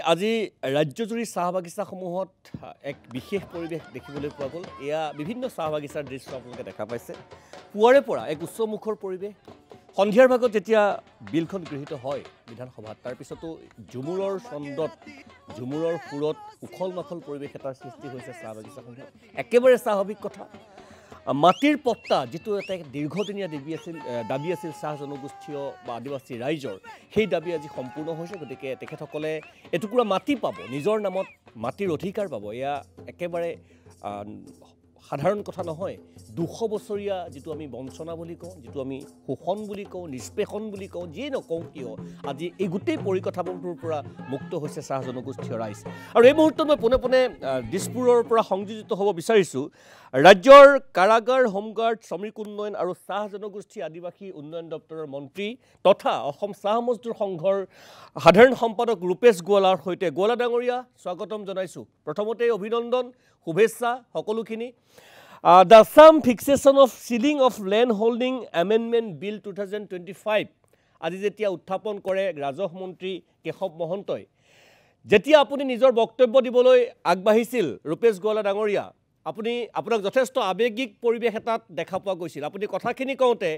আজি ৰাজ্যজুৰি চাহ বাগিচাসমূহত এক বিশেষ পৰিৱেশ দেখিবলৈ পোৱা গ'ল। এয়া বিভিন্ন চাহ বাগিচাৰ দৃশ্য আপোনালোকে দেখা পাইছে। পুৱাৰে পৰা এক উচ্চমুখৰ পৰিৱেশ। সন্ধিয়াৰ ভাগত যেতিয়া বিলখন গৃহীত হয় বিধানসভাত, তাৰপিছতো ঝুমুৰৰ ছন্দত, ঝুমুৰৰ সুৰত উখল মাখল পৰিৱেশ এটাৰ সৃষ্টি হৈছে চাহ বাগিচাসমূহত। একেবাৰে স্বাভাৱিক কথা। মাটিৰ পট্টা যিটো এটা দীৰ্ঘদিনীয়া দাবী আছিল চাহ জনগোষ্ঠীয় বা আদিবাসী ৰাইজৰ, সেই দাবী আজি সম্পূৰ্ণ হৈছে। গতিকে তেখেতসকলে এটুকুৰা মাটি পাব, নিজৰ নামত মাটিৰ অধিকাৰ পাব। এয়া একেবাৰে সাধাৰণ কথা নহয়। ২০০ বছৰীয়া যিটো আমি বঞ্চনা বুলি কওঁ, যিটো আমি শোষণ বুলি কওঁ, নিষ্পেষণ বুলি কওঁ, যিয়ে নকওঁ কিয়, আজি এই গোটেই পৰিকথাবোৰৰ পৰা মুক্ত হৈছে চাহ জনগোষ্ঠীয় ৰাইজ। আৰু এই মুহূৰ্তত মই পোনে পোনে দিছপুৰৰ পৰা সংযোজিত হ'ব বিচাৰিছোঁ ৰাজ্যৰ কাৰাগাৰ, হোমগাৰ্ড, শ্ৰমিক উন্নয়ন আৰু চাহ জনগোষ্ঠী আদিবাসী উন্নয়ন দপ্তৰৰ মন্ত্ৰী তথা অসম চাহ মজদুৰ সংঘৰ সাধাৰণ সম্পাদক ৰূপেশ গোৱালাৰ সৈতে। গোৱালা ডাঙৰীয়া, স্বাগতম জনাইছোঁ। প্ৰথমতে অভিনন্দন, শুভেচ্ছা সকলোখিনি। The Assam Fixation of Ceiling of Land Holding Amendment Bill 2025 আজি যেতিয়া উত্থাপন কৰে ৰাজহ মন্ত্ৰী কেশৱ মহন্তই, যেতিয়া আপুনি নিজৰ বক্তব্য দিবলৈ আগবাঢ়িছিল ৰূপেশ গোৱালা ডাঙৰীয়া, আপোনাক যথেষ্ট আৱেগিক পৰিৱেশ এটাত দেখা পোৱা গৈছিল। আপুনি কথাখিনি কওঁতে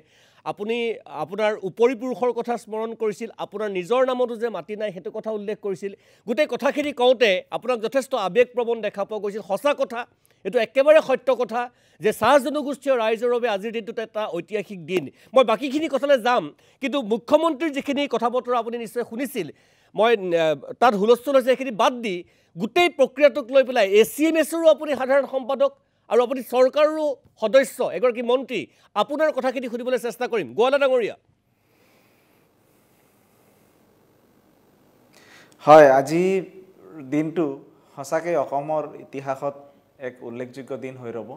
আপুনি আপোনাৰ উপৰিপুৰুষৰ কথা স্মৰণ কৰিছিল, আপোনাৰ নিজৰ নামতো যে মাটি নাই সেইটো কথা উল্লেখ কৰিছিল। গোটেই কথাখিনি কওঁতে আপোনাক যথেষ্ট আৱেগপ্ৰৱণ দেখা পোৱা গৈছিল। সঁচা কথা, এইটো একেবাৰে সত্য কথা যে চাহ জনগোষ্ঠীয় ৰাইজৰ বাবে আজিৰ দিনটোত এটা ঐতিহাসিক দিন। মই বাকীখিনি কথালৈ যাম, কিন্তু মুখ্যমন্ত্ৰীৰ যিখিনি কথা বতৰা আপুনি নিশ্চয় শুনিছিল, মই তাত হুলস্থুল হৈছে সেইখিনি বাদ দি গোটেই প্ৰক্ৰিয়াটোক লৈ পেলাই ACMSৰো আপুনি সাধাৰণ সম্পাদক আৰু আপুনি চৰকাৰৰো সদস্য, এগৰাকী মন্ত্ৰী, আপোনাৰ কথাখিনি শুনিবলৈ চেষ্টা কৰিম। গোৱালা ডাঙৰীয়া। হয়, আজি দিনটো সঁচাকৈ অসমৰ ইতিহাসত এক উল্লেখযোগ্য দিন হৈ ৰ'ব।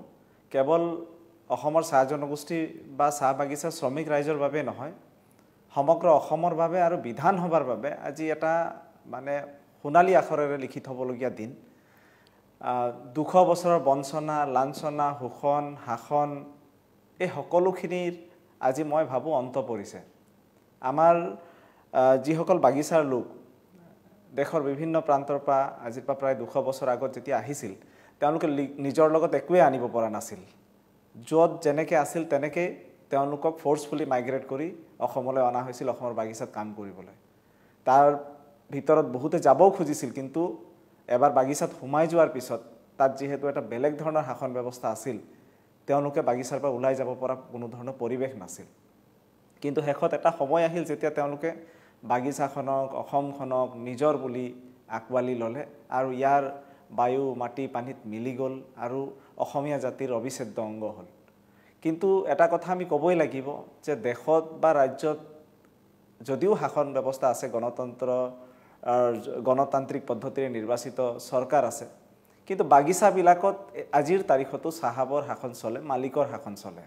কেৱল অসমৰ চাহ জনগোষ্ঠী বা চাহ বাগিচা শ্ৰমিক ৰাইজৰ বাবে নহয়, সমগ্ৰ অসমৰ বাবে আৰু বিধানসভাৰ বাবে আজি এটা মানে সোণালী আখৰেৰে লিখি থ'বলগীয়া দিন। ২০০ বছৰৰ বঞ্চনা, লাঞ্ছনা, শোষণ, শাসন, এই সকলোখিনিৰ আজি মই ভাবোঁ অন্ত পৰিছে। আমাৰ যিসকল বাগিচাৰ লোক দেশৰ বিভিন্ন প্ৰান্তৰ পৰা আজিৰ পৰা প্ৰায় ২০০ বছৰ আগত যেতিয়া আহিছিল, তেওঁলোকে নিজৰ লগত একোৱে আনিব পৰা নাছিল। য'ত যেনেকৈ আছিল তেনেকৈ তেওঁলোকক ফ'ৰ্চফুলি মাইগ্ৰেট কৰি অসমলৈ অনা হৈছিল অসমৰ বাগিচাত কাম কৰিবলৈ। তাৰ ভিতৰত বহুতে যাবও খুজিছিল, কিন্তু এবাৰ বাগিচাত সোমাই যোৱাৰ পিছত তাত যিহেতু এটা বেলেগ ধৰণৰ শাসন ব্যৱস্থা আছিল, তেওঁলোকে বাগিচাৰ পৰা ওলাই যাব পৰা কোনো ধৰণৰ পৰিৱেশ নাছিল। কিন্তু শেষত এটা সময় আহিল যেতিয়া তেওঁলোকে বাগিচাখনক, অসমখনক নিজৰ বুলি আঁকোৱালি ল'লে আৰু ইয়াৰ বায়ু, মাটি, পানীত মিলি গ'ল আৰু অসমীয়া জাতিৰ অবিচ্ছেদ্য অংগ হ'ল। কিন্তু এটা কথা আমি ক'বই লাগিব যে দেশত বা ৰাজ্যত যদিও শাসন ব্যৱস্থা আছে, গণতান্ত্ৰিক পদ্ধতিৰে নিৰ্বাচিত চৰকাৰ আছে, কিন্তু বাগিচাবিলাকত আজিৰ তাৰিখতো চাহাবৰ শাসন চলে, মালিকৰ শাসন চলে।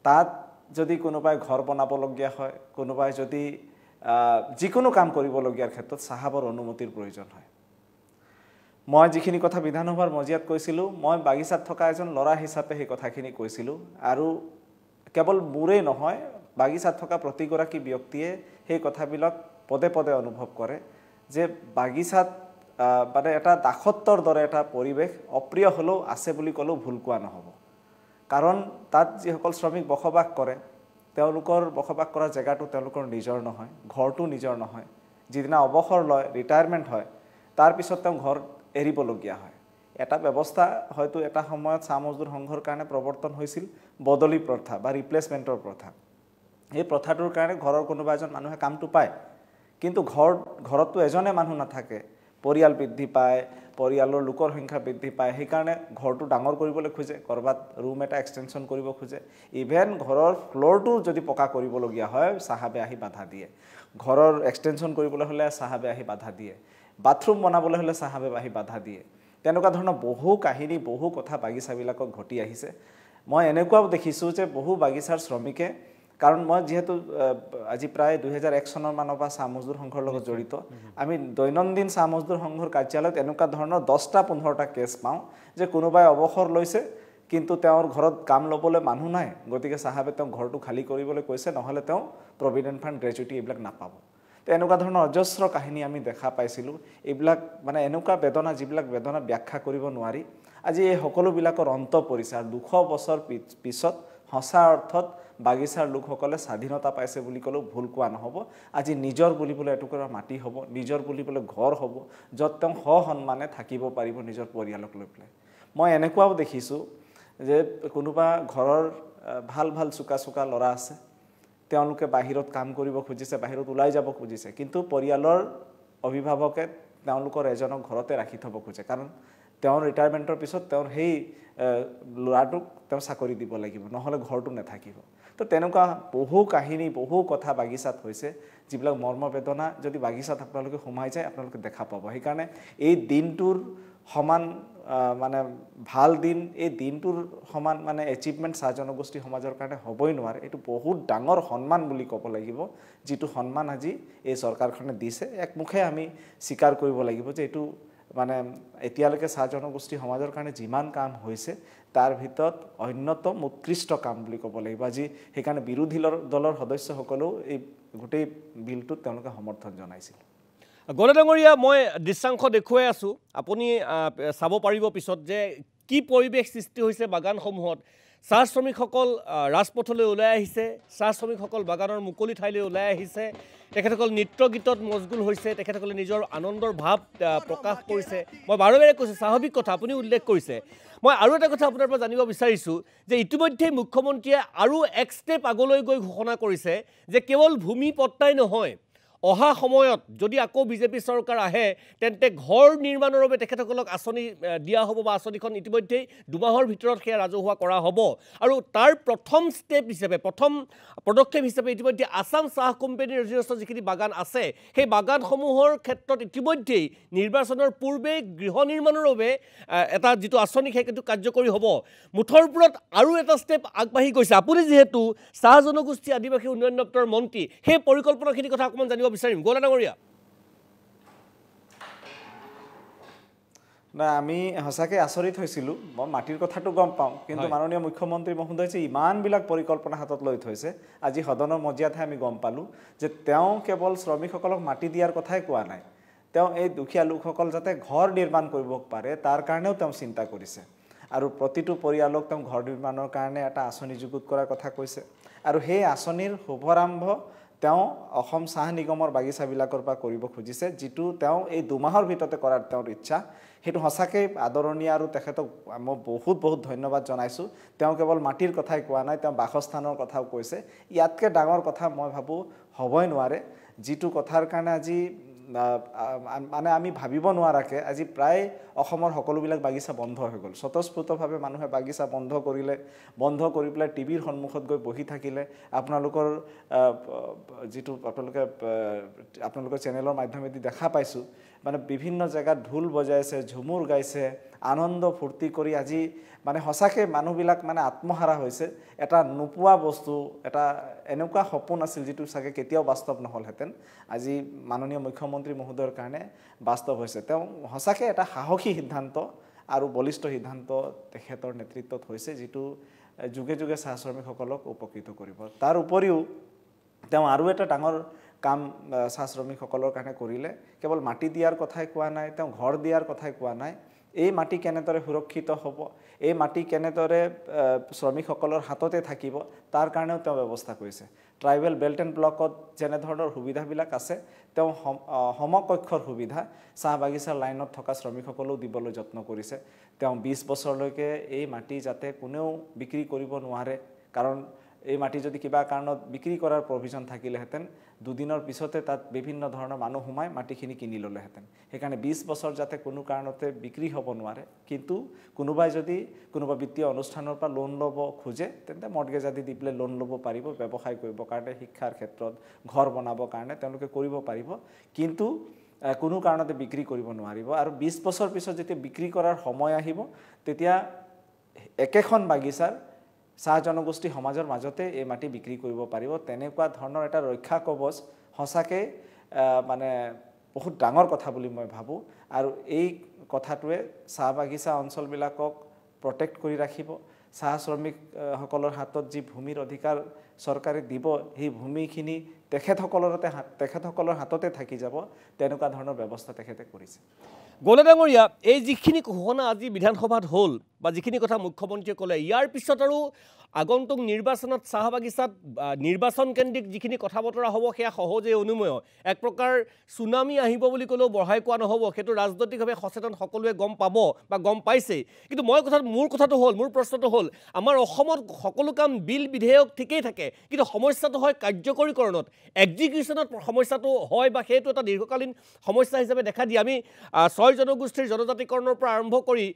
তাত যদি কোনোবাই ঘৰ বনাবলগীয়া হয়, কোনোবাই যদি যিকোনো কাম কৰিবলগীয়াৰ ক্ষেত্ৰত চাহাবৰ অনুমতিৰ প্ৰয়োজন হয়। মই যিখিনি কথা বিধানসভাৰ মজিয়াত কৈছিলোঁ, মই বাগিচাত থকা এজন ল'ৰা হিচাপে সেই কথাখিনি কৈছিলোঁ। আৰু কেৱল মোৰেই নহয়, বাগিচাত থকা প্ৰতিগৰাকী ব্যক্তিয়ে সেই কথাবিলাক পদে পদে অনুভৱ কৰে যে বাগিচাত মানে এটা দাসত্বৰ দৰে এটা পৰিৱেশ অপ্ৰিয় হ'লেও আছে বুলি ক'লেও ভুল কোৱা নহ'ব। কাৰণ তাত যিসকল শ্ৰমিক বসবাস কৰে, তেওঁলোকৰ বসবাস কৰা জেগাটো তেওঁলোকৰ নিজৰ নহয়, ঘৰটো নিজৰ নহয়। যিদিনা অৱসৰ লয়, ৰিটায়াৰমেণ্ট হয়, তাৰপিছত তেওঁ ঘৰ এৰিবলগীয়া হয়। এটা ব্যৱস্থা হয়তো এটা সময়ত চাহ মজদুৰ সংঘৰ কাৰণে প্ৰৱৰ্তন হৈছিল, বদলি প্ৰথা বা ৰিপ্লেচমেণ্টৰ প্ৰথা। এই প্ৰথাটোৰ কাৰণে ঘৰৰ কোনোবা এজন মানুহে কামটো পায়, কিন্তু ঘৰততো এজনে মানুহ নাথাকে, পৰিয়াল বৃদ্ধি পায়, পৰিয়ালৰ লোকৰ সংখ্যা বৃদ্ধি পায়, সেইকাৰণে ঘৰটো ডাঙৰ কৰিবলৈ খোজে, ক'ৰবাত ৰুম এটা এক্সটেনশ্যন কৰিব খোজে। ইভেন ঘৰৰ ফ্ল'ৰটো যদি পকা কৰিবলগীয়া হয়, চাহাবে আহি বাধা দিয়ে। ঘৰৰ এক্সটেনশ্যন কৰিবলৈ হ'লে চাহাবে আহি বাধা দিয়ে। বাথৰুম বনাবলৈ হ'লে চাহাবে আহি বাধা দিয়ে। তেনেকুৱা ধৰণৰ বহু কাহিনী, বহু কথা বাগিচাবিলাকক ঘটি আহিছে। মই এনেকুৱাও দেখিছোঁ যে বহু বাগিচাৰ শ্ৰমিকে, কাৰণ মই যিহেতু আজি প্ৰায় ২০০১ চনৰ মানৰ পৰা চাহ মজদুৰ সংঘৰ লগত জড়িত, আমি দৈনন্দিন চাহ মজদুৰ সংঘৰ কাৰ্যালয়ত এনেকুৱা ধৰণৰ ১০টা-১৫টা কেছ পাওঁ যে কোনোবাই অৱসৰ লৈছে, কিন্তু তেওঁৰ ঘৰত কাম ল'বলৈ মানুহ নাই, গতিকে চাহাবে তেওঁ ঘৰটো খালী কৰিবলৈ কৈছে, নহ'লে তেওঁ প্ৰভিডেণ্ট ফাণ্ড, গ্ৰেজুইটি এইবিলাক নাপাব। তো এনেকুৱা ধৰণৰ অজস্ৰ কাহিনী আমি দেখা পাইছিলোঁ এইবিলাক মানে এনেকুৱা বেদনা যিবিলাক বেদনা ব্যাখ্যা কৰিব নোৱাৰি আজি এই সকলোবিলাকৰ অন্ত পৰিছে আৰু 200 বছৰ পিছত সঁচা অৰ্থত বাগিচাৰ লোকসকলে স্বাধীনতা পাইছে বুলি ক'লেও ভুল কোৱা নহ'ব আজি নিজৰ বুলিবলৈ এটুকুৰা মাটি হ'ব নিজৰ বুলিবলৈ ঘৰ হ'ব য'ত তেওঁ সন্মানে থাকিব পাৰিব নিজৰ পৰিয়ালক লৈ পেলাই মই এনেকুৱাও দেখিছোঁ যে কোনোবা ঘৰৰ ভাল ভাল চোকা ল'ৰা আছে তেওঁলোকে বাহিৰত কাম কৰিব খুজিছে বাহিৰত ওলাই যাব খুজিছে কিন্তু পৰিয়ালৰ অভিভাৱকে তেওঁলোকৰ এজনক ঘৰতে ৰাখি থ'ব খোজে কাৰণ তেওঁৰ ৰিটায়াৰমেণ্টৰ পিছত তেওঁৰ সেই ল'ৰাটোক তেওঁ চাকৰি দিব লাগিব নহ'লে ঘৰটো নাথাকিব তো তেনেকুৱা বহু কাহিনী বহু কথা বাগিচাত হৈছে যিবিলাক মৰ্মবেদনা যদি বাগিচাত আপোনালোকে সোমাই যায় আপোনালোকে দেখা পাব সেইকাৰণে এই দিনটোৰ সমান মানে ভাল দিন এই দিনটোৰ সমান মানে এচিভমেণ্ট চাহ জনগোষ্ঠী সমাজৰ কাৰণে হ'বই নোৱাৰে এইটো বহুত ডাঙৰ সন্মান বুলি ক'ব লাগিব যিটো সন্মান আজি এই চৰকাৰখনে দিছে একমুখে আমি স্বীকাৰ কৰিব লাগিব যে এইটো মানে এতিয়ালৈকে চাহ জনগোষ্ঠী সমাজৰ কাৰণে যিমান কাম হৈছে তাৰ ভিতৰত অন্যতম উৎকৃষ্ট কাম বুলি ক'ব লাগিব আজি সেইকাৰণে বিৰোধী দলৰ সদস্যসকলেও এই গোটেই বিলটোত তেওঁলোকে সমৰ্থন জনাইছিল গৌৰা ডাঙৰীয়া মই দৃশ্যাংশ দেখুৱাই আছোঁ আপুনি চাব পাৰিব পিছত যে কি পৰিৱেশ সৃষ্টি হৈছে বাগানসমূহত চাহ শ্ৰমিকসকল ৰাজপথলৈ ওলাই আহিছে চাহ শ্ৰমিকসকল বাগানৰ মুকলি ঠাইলৈ ওলাই আহিছে তেখেতসকল নৃত্য গীতত মজগুল হৈছে তেখেতসকলে নিজৰ আনন্দৰ ভাৱ প্ৰকাশ কৰিছে মই বাৰে বাৰে কৈছোঁ স্বাভাৱিক কথা আপুনি উল্লেখ কৰিছে মই আৰু এটা কথা আপোনাৰ পৰা জানিব বিচাৰিছোঁ যে ইতিমধ্যে মুখ্যমন্ত্ৰীয়ে আৰু এক ষ্টেপ আগলৈ গৈ ঘোষণা কৰিছে যে কেৱল ভূমি পট্টাই নহয় অহা সময়ত যদি আকৌ বিজেপি চৰকাৰ আহে তেন্তে ঘৰ নিৰ্মাণৰ বাবে তেখেতসকলক আঁচনি দিয়া হ'ব বা আঁচনিখন ইতিমধ্যেই 2 মাহৰ ভিতৰত সেয়া ৰাজহুৱা কৰা হ'ব আৰু তাৰ প্ৰথম ষ্টেপ হিচাপে প্ৰথম পদক্ষেপ হিচাপে ইতিমধ্যে আসাম চাহ কোম্পানীৰ অধীনস্থ যিখিনি বাগান আছে সেই বাগানসমূহৰ ক্ষেত্ৰত ইতিমধ্যেই নিৰ্বাচনৰ পূৰ্বে গৃহ নিৰ্মাণৰ বাবে এটা যিটো আঁচনি সেইটো কাৰ্যকৰী হ'ব মুঠৰ ওপৰত আৰু এটা ষ্টেপ আগবাঢ়ি গৈছে আপুনি যিহেতু চাহ জনগোষ্ঠী আদিবাসী উন্নয়ন দপ্তৰৰ মন্ত্ৰী সেই পৰিকল্পনাখিনিৰ কথা অকণমান জানিব বিচাৰিম গৌৰা ডাঙৰীয়া না আমি সঁচাকৈ আচৰিত হৈছিলোঁ মই মাটিৰ কথাটো গম পাওঁ কিন্তু মাননীয় মুখ্যমন্ত্ৰী মহোদয় যে ইমানবিলাক পৰিকল্পনা হাতত লৈ থৈছে আজি সদনৰ মজিয়াতহে আমি গম পালোঁ যে তেওঁ কেৱল শ্ৰমিকসকলক মাটি দিয়াৰ কথাই কোৱা নাই তেওঁ এই দুখীয়া লোকসকল যাতে ঘৰ নিৰ্মাণ কৰিব পাৰে তাৰ কাৰণেও তেওঁ চিন্তা কৰিছে আৰু প্ৰতিটো পৰিয়ালক তেওঁ ঘৰ নিৰ্মাণৰ কাৰণে এটা আঁচনি যুগুত কৰাৰ কথা কৈছে আৰু সেই আঁচনিৰ শুভাৰম্ভ তেওঁ অসম চাহ নিগমৰ বাগিচাবিলাকৰ পৰা কৰিব খুজিছে যিটো তেওঁ এই 2 মাহৰ ভিতৰতে কৰাৰ তেওঁৰ ইচ্ছা সেইটো সঁচাকৈ আদৰণীয় আৰু তেখেতক মই বহুত ধন্যবাদ জনাইছোঁ তেওঁ কেৱল মাটিৰ কথাই কোৱা নাই তেওঁ বাসস্থানৰ কথাও কৈছে ইয়াতকৈ ডাঙৰ কথা মই ভাবোঁ হ'বই নোৱাৰে যিটো কথাৰ কাৰণে আজি মানে আমি ভাবিব নোৱাৰাকৈ আজি প্ৰায় অসমৰ সকলোবিলাক বাগিচা বন্ধ হৈ গ'ল স্বতঃস্ফূৰ্তভাৱে মানুহে বাগিচা বন্ধ কৰি পেলাই টিভিৰ সন্মুখত গৈ বহি থাকিলে আপোনালোকৰ যিটো আপোনালোকৰ চেনেলৰ মাধ্যমেদি দেখা পাইছোঁ মানে বিভিন্ন জেগাত ঢোল বজাইছে ঝুমুৰ গাইছে আনন্দ ফূৰ্তি কৰি আজি মানে সঁচাকৈ মানুহবিলাক মানে আত্মহাৰা হৈছে এটা নোপোৱা বস্তু এটা এনেকুৱা সপোন আছিল যিটো চাগে কেতিয়াও বাস্তৱ নহ'লহেঁতেন আজি মাননীয় মুখ্যমন্ত্ৰী মহোদয়ৰ কাৰণে বাস্তৱ হৈছে তেওঁ সঁচাকৈ এটা সাহসী সিদ্ধান্ত আৰু বলিষ্ঠ সিদ্ধান্ত তেখেতৰ নেতৃত্বত হৈছে যিটো যুগে যুগে চাহ শ্ৰমিকসকলক উপকৃত কৰিব তাৰ উপৰিও তেওঁ আৰু এটা ডাঙৰ কাম চাহ শ্ৰমিকসকলৰ কাৰণে কৰিলে কেৱল মাটি দিয়াৰ কথাই কোৱা নাই তেওঁ ঘৰ দিয়াৰ কথাই কোৱা নাই এই মাটি কেনেদৰে সুৰক্ষিত হ'ব এই মাটি কেনেদৰে শ্ৰমিকসকলৰ হাততে থাকিব তাৰ কাৰণেও তেওঁ ব্যৱস্থা কৰিছে ট্ৰাইবেল বেল্ট এণ্ড ব্লকত যেনেধৰণৰ সুবিধাবিলাক আছে তেওঁ সমকক্ষৰ সুবিধা চাহ বাগিচাৰ লাইনত থকা শ্ৰমিকসকলেও দিবলৈ যত্ন কৰিছে তেওঁ 20 বছৰলৈকে এই মাটি যাতে কোনেও বিক্ৰী কৰিব নোৱাৰে কাৰণ এই মাটি যদি কিবা কাৰণত বিক্ৰী কৰাৰ প্ৰভিজন থাকিলেহেঁতেন দুদিনৰ পিছতে তাত বিভিন্ন ধৰণৰ মানুহ সোমাই মাটিখিনি কিনি ল'লেহেঁতেন সেইকাৰণে 20 বছৰ যাতে কোনো কাৰণতে বিক্ৰী হ'ব নোৱাৰে কিন্তু কোনোবাই যদি কোনোবা বিত্তীয় অনুষ্ঠানৰ পৰা লোন ল'ব খোজে তেন্তে মৰ্টগেজ আদি দি পেলাই লোন ল'ব পাৰিব ব্যৱসায় কৰিবৰ কাৰণে শিক্ষাৰ ক্ষেত্ৰত ঘৰ বনাবৰ কাৰণে তেওঁলোকে কৰিব পাৰিব কিন্তু কোনো কাৰণতে বিক্ৰী কৰিব নোৱাৰিব আৰু 20 বছৰ পিছত যেতিয়া বিক্ৰী কৰাৰ সময় আহিব তেতিয়া একেখন বাগিচাৰ চাহ জনগোষ্ঠী সমাজৰ মাজতে এই মাটি বিক্ৰী কৰিব পাৰিব তেনেকুৱা ধৰণৰ এটা ৰক্ষা কৱচ সঁচাকৈ মানে বহুত ডাঙৰ কথা বুলি মই ভাবোঁ আৰু এই কথাটোৱে চাহ বাগিচা অঞ্চলবিলাকক প্ৰটেক্ট কৰি ৰাখিব চাহ শ্ৰমিকসকলৰ হাতত যি ভূমিৰ অধিকাৰ চৰকাৰে দিব সেই ভূমিখিনি তেখেতসকলৰ হাততে থাকি যাব তেনেকুৱা ধৰণৰ ব্যৱস্থা তেখেতে কৰিছে। গৌলা ডাঙৰীয়া, এই যিখিনি ঘোষণা আজি বিধানসভাত হ'ল বা যিখিনি কথা মুখ্যমন্ত্ৰীয়ে ক'লে, ইয়াৰ পিছত আৰু আগন্তুক নিৰ্বাচনত চাহ বাগিচাত নিৰ্বাচন কেন্দ্ৰিক যিখিনি কথা বতৰা হ'ব সেয়া সহজেই অনুমেয়। এক প্ৰকাৰ চুনামি আহিব বুলি ক'লেও বঢ়াই কোৱা নহ'ব, সেইটো ৰাজনৈতিকভাৱে সচেতন সকলোৱে গম পাব বা গম পাইছেই। কিন্তু মোৰ প্ৰশ্নটো হ'ল, আমাৰ অসমত সকলো কাম বিল বিধেয়ক ঠিকেই থাকে, কিন্তু সমস্যাটো হয় কাৰ্যকৰীকৰণত, এক্সিকিউশ্যনত সমস্যাটো হয় বা সেইটো এটা দীৰ্ঘকালীন সমস্যা হিচাপে দেখা দিয়ে। আমি 6 জনগোষ্ঠীৰ জনজাতিকৰণৰ পৰা আৰম্ভ কৰি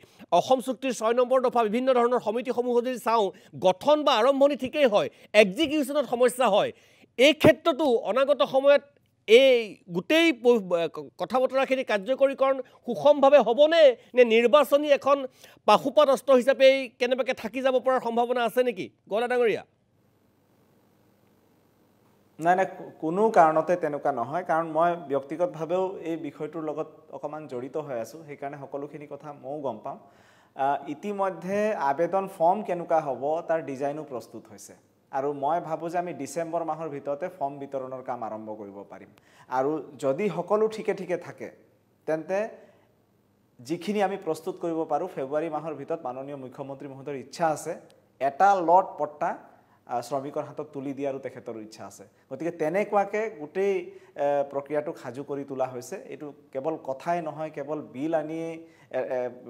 অসম চুক্তিৰ 6 নম্বৰ দফা বিভিন্ন ধৰণৰ সমিতিসমূহ যদি চাওঁ, গঠন বা আৰম্ভণি ঠিকেই হয়, এক্সিকিউশ্যনত সমস্যা হয়। এই ক্ষেত্ৰতো অনাগত সময়ত এই গোটেই কথা বতৰাখিনি কাৰ্যকৰীকৰণ সুষমভাৱে হ'বনে, নে নিৰ্বাচনী এখন পাশুপাত অস্ত্ৰ হিচাপে কেনেবাকৈ থাকি যাব পৰাৰ সম্ভাৱনা আছে নেকি গৌলা ডাঙৰীয়া? নাই, কোনো কাৰণতে তেনেকুৱা নহয়, কাৰণ মই ব্যক্তিগতভাৱেও এই বিষয়টোৰ লগত অকণমান জড়িত হৈ আছোঁ, সেইকাৰণে সকলোখিনি কথা ময়ো গম পাওঁ। ইতিমধ্যে আবেদন ফৰ্ম কেনেকুৱা হ'ব তাৰ ডিজাইনো প্ৰস্তুত হৈছে, আৰু মই ভাবোঁ যে আমি ডিচেম্বৰ মাহৰ ভিতৰতে ফৰ্ম বিতৰণৰ কাম আৰম্ভ কৰিব পাৰিম। আৰু যদি সকলো ঠিকে থাকে তেন্তে যিখিনি আমি প্ৰস্তুত কৰিব পাৰোঁ ফেব্ৰুৱাৰী মাহৰ ভিতৰত মাননীয় মুখ্যমন্ত্ৰী মহোদয়ৰ ইচ্ছা আছে এটা লট পট্টা শ্ৰমিকৰ হাতত তুলি দিয়াৰো তেখেতৰ ইচ্ছা আছে। গতিকে তেনেকুৱাকৈ গোটেই প্ৰক্ৰিয়াটোক সাজু কৰি তোলা হৈছে। এইটো কেৱল কথাই নহয়, কেৱল বিল আনিয়ে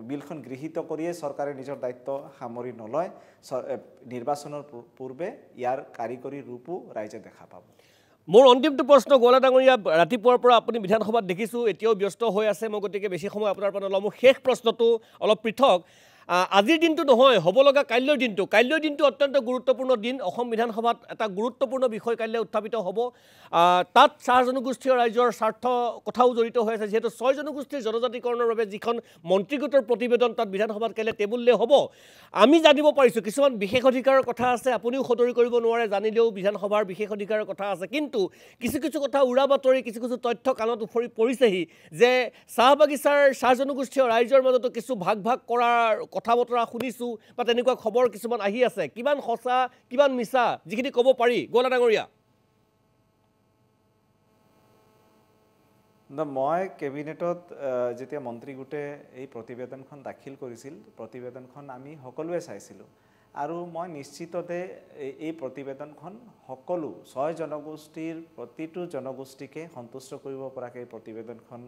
বিলখন গৃহীত কৰিয়ে চৰকাৰে নিজৰ দায়িত্ব সামৰি নলয়, নিৰ্বাচনৰ পূৰ্বে ইয়াৰ কাৰিকৰী ৰূপো ৰাইজে দেখা পাব। মোৰ অন্তিমটো প্ৰশ্ন গৌলা ডাঙৰীয়া, ৰাতিপুৱাৰ পৰা আপুনি বিধানসভাত দেখিছোঁ এতিয়াও ব্যস্ত হৈ আছে, মই গতিকে বেছি সময় আপোনাৰ পৰা নলওঁ। মোৰ শেষ প্ৰশ্নটো অলপ পৃথক। আজিৰ দিনটো নহয়, হ'ব লগা কাইলৈৰ দিনটো অত্যন্ত গুৰুত্বপূৰ্ণ দিন। অসম বিধানসভাত এটা গুৰুত্বপূৰ্ণ বিষয় কাইলৈ উত্থাপিত হ'ব। তাত চাহ জনগোষ্ঠীয় ৰাইজৰ স্বাৰ্থ কথাও জড়িত হৈ আছে, যিহেতু 6 জনগোষ্ঠীৰ জনজাতিকৰণৰ বাবে যিখন মন্ত্ৰীগোটৰ প্ৰতিবেদন তাত বিধানসভাত কাইলৈ টেবুললৈ হ'ব। আমি জানিব পাৰিছোঁ কিছুমান বিশেষ অধিকাৰৰ কথা আছে, আপুনিও সদৰি কৰিব নোৱাৰে, জানিলেও বিধানসভাৰ বিশেষ অধিকাৰৰ কথা আছে, কিন্তু কিছু কথা উৰা বাতৰি, কিছু তথ্য কাণত পৰিছেহি যে চাহ বাগিচাৰ চাহ জনগোষ্ঠীয় ৰাইজৰ মাজতো কিছু ভাগ কৰাৰ কথা বতৰা শুনিছোঁ বা তেনেকুৱা খবৰ কিছুমান আহি আছে। কিমান সঁচা কিমান মিছা যিখিনি ক'ব পাৰি গৌলা ডাঙৰীয়া? মই কেবিনেটত যেতিয়া মন্ত্ৰীগোটে এই প্ৰতিবেদনখন দাখিল কৰিছিল, প্ৰতিবেদনখন আমি সকলোৱে চাইছিলোঁ, আৰু মই নিশ্চিততে এই প্ৰতিবেদনখন সকলো 6 জনগোষ্ঠীৰ প্ৰতিটো জনগোষ্ঠীকে সন্তুষ্ট কৰিব পৰাকৈ এই প্ৰতিবেদনখন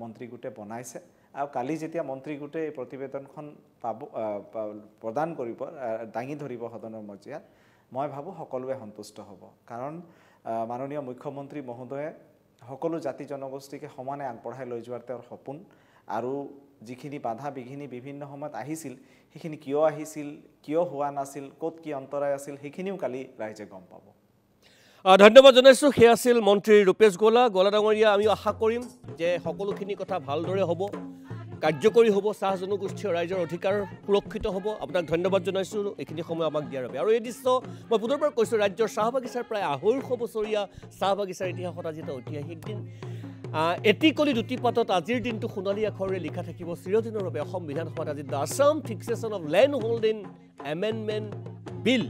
মন্ত্ৰীগোটে বনাইছে। আৰু কালি যেতিয়া মন্ত্ৰীগোটে এই প্ৰতিবেদনখন প্ৰদান কৰিব, দাঙি ধৰিব সদনৰ মজিয়াত, মই ভাবোঁ সকলোৱে সন্তুষ্ট হ'ব, কাৰণ মাননীয় মুখ্যমন্ত্ৰী মহোদয়ে সকলো জাতি জনগোষ্ঠীকে সমানে আগবঢ়াই লৈ যোৱাৰ তেওঁৰ সপোন, আৰু যিখিনি বাধা বিঘিনি বিভিন্ন সময়ত আহিছিল সেইখিনি কিয় আহিছিল, কিয় হোৱা নাছিল, ক'ত কি অন্তৰায় আছিল, সেইখিনিও কালি ৰাইজে গম পাব। ধন্যবাদ জনাইছোঁ। সেয়া আছিল মন্ত্ৰী ৰূপেশ গৌলা ডাঙৰীয়া। আমি আশা কৰিম যে সকলোখিনি কথা ভালদৰে হ'ব, কাৰ্যকৰী হ'ব, চাহ জনগোষ্ঠীয় ৰাইজৰ অধিকাৰ সুৰক্ষিত হ'ব। আপোনাক ধন্যবাদ জনাইছোঁ এইখিনি সময় আমাক দিয়াৰ বাবে। আৰু এই দৃশ্য মই পুনৰবাৰ কৈছোঁ, ৰাজ্যৰ চাহ বাগিচাৰ প্ৰায় 250 বছৰীয়া চাহ বাগিচাৰ ইতিহাসত আজি এটা ঐতিহাসিক দিন। এটি কলি দুটি পাতত আজিৰ দিনটো সোণালী আখৰেৰে লিখা থাকিব চিৰদিনৰ বাবে অসম বিধানসভাত। আজি the Assam fixation of land holding amendment bill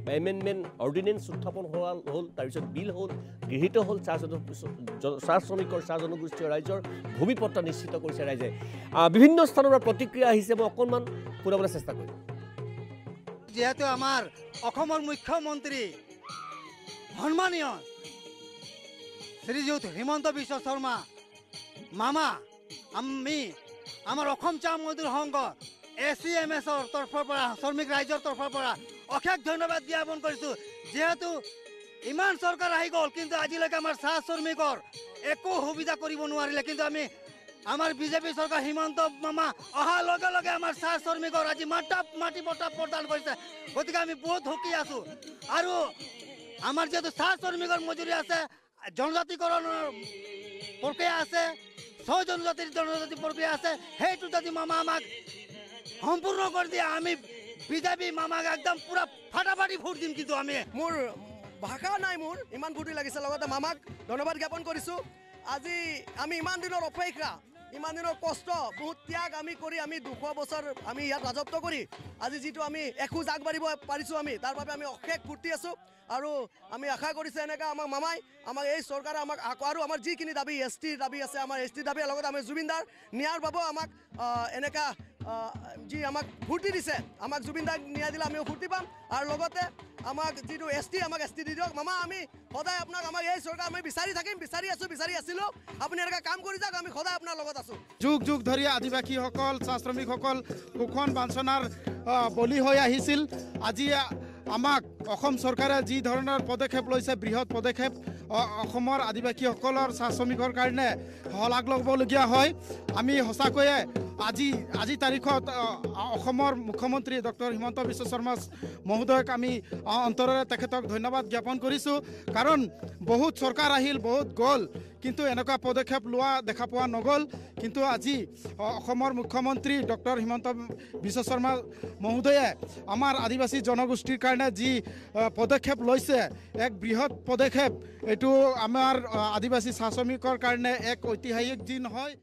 বা এমেণ্ডমেণ্ট অৰ্ডিনেন্স উত্থাপন হ'ল, তাৰপিছত বিল হ'ল, গৃহীত হ'ল। চাহ শ্ৰমিকৰ চাহ জনগোষ্ঠীয় ৰাইজৰ ভূমিপট্টা নিশ্চিত কৰিছে ৰাইজে। বিভিন্ন স্থানৰ পৰা প্ৰতিক্ৰিয়া আহিছে, মই অকণমান শুনাবলৈ চেষ্টা কৰিম। যিহেতু আমাৰ অসমৰ মুখ্যমন্ত্ৰী সন্মানীয় শ্ৰীযুত হিমন্ত বিশ্ব শৰ্মা মামা, আমি আমাৰ অসম চাহ মজদুৰ সংঘ ACMSৰ তৰফৰ পৰা, শ্ৰমিক ৰাইজৰ তৰফৰ পৰা অশেষ ধন্যবাদ জ্ঞাপন কৰিছোঁ। যিহেতু ইমান চৰকাৰ আহি গ'ল, কিন্তু আজিলৈকে আমাৰ চাহ শ্ৰমিকৰ একো সুবিধা কৰিব নোৱাৰিলে, কিন্তু আমাৰ বিজেপি চৰকাৰ হিমন্ত মামা অহাৰ লগে লগে আমাৰ চাহ শ্ৰমিকৰ আজি মাটি পট্টা প্ৰদান কৰিছে। গতিকে আমি বহুত সুখী আছোঁ। আৰু আমাৰ যিহেতু চাহ শ্ৰমিকৰ মজুৰি আছে, জনজাতিকৰণৰ প্ৰক্ৰিয়া আছে, 6 জনজাতি প্ৰক্ৰিয়া আছে, সেইটো যদি মামা আমাক সম্পূৰ্ণ কৰি দিয়ে, আমি বিজেপি মামাক একদম পুৰা ফাটাফাটি ভোট দিম। কিন্তু মোৰ ভাষা নাই, মোৰ ইমান ফূৰ্তি লাগিছে। লগতে মামাক ধন্যবাদ জ্ঞাপন কৰিছোঁ। আজি আমি ইমান দিনৰ অপেক্ষা, ইমান দিনৰ কষ্ট বহুত ত্যাগ আমি কৰি আমি 200 বছৰ আমি ইয়াত ৰাজত্ব কৰি আজি যিটো আমি এখোজ আগবাঢ়িব পাৰিছোঁ আমি তাৰ বাবে আমি অশেষ ফূৰ্তি আছোঁ আৰু আমি আশা কৰিছোঁ এনেকৈ আমাক মামাই আমাক এই চৰকাৰে আমাক আৰু আমাৰ যিখিনি দাবী ST দাবী আছে আমাৰ ST দাবীৰ লগতে আমি জুবিনদাৰ ন্যায়ৰ বাবেও আমাক এনেকুৱা যি আমাক ফূৰ্তি দিছে আমাক জুবিনদাক ন্যায় দিলে আমিও ফূৰ্তি পাম আৰু লগতে আমাক যিটো ST আমাক ST দি দিয়ক মামা আমি সদায় আপোনাক আমাক এই চৰকাৰ আমি বিচাৰি থাকিম বিচাৰি আছিলোঁ আপুনি এনেকৈ কাম কৰি যাওক আমি সদায় আপোনাৰ লগত আছোঁ যুগ যুগ ধৰি আদিবাসীসকল চাহ শ্ৰমিকসকল শোষণ বাঞ্ছনাৰ বলি হৈ আহিছিল আজি আমাক অসম চৰকাৰে যি ধৰণৰ পদক্ষেপ লৈছে বৃহৎ পদক্ষেপ অসমৰ আদিবাসীসকলৰ চাহ শ্ৰমিকৰ কাৰণে শলাগ ল'বলগীয়া হয় আমি সঁচাকৈয়ে আজি তাৰিখত অসমৰ মুখ্যমন্ত্ৰী ডক্টৰ হিমন্ত বিশ্ব শৰ্মা মহোদয়ক আমি অন্তৰেৰে তেখেতক ধন্যবাদ জ্ঞাপন কৰিছোঁ কাৰণ বহুত চৰকাৰ আহিল বহুত গ'ল কিন্তু এনেকুৱা পদক্ষেপ লোৱা দেখা পোৱা নগ'ল কিন্তু আজি অসমৰ মুখ্যমন্ত্ৰী ডক্টৰ হিমন্ত বিশ্ব শৰ্মা মহোদয়ে আমাৰ আদিবাসী জনগোষ্ঠীৰ কাৰণে যি পদক্ষেপ লৈছে এক বৃহৎ পদক্ষেপ এইটো আমাৰ আদিবাসী চাহ শ্ৰমিকৰ কাৰণে এক ঐতিহাসিক দিন হয়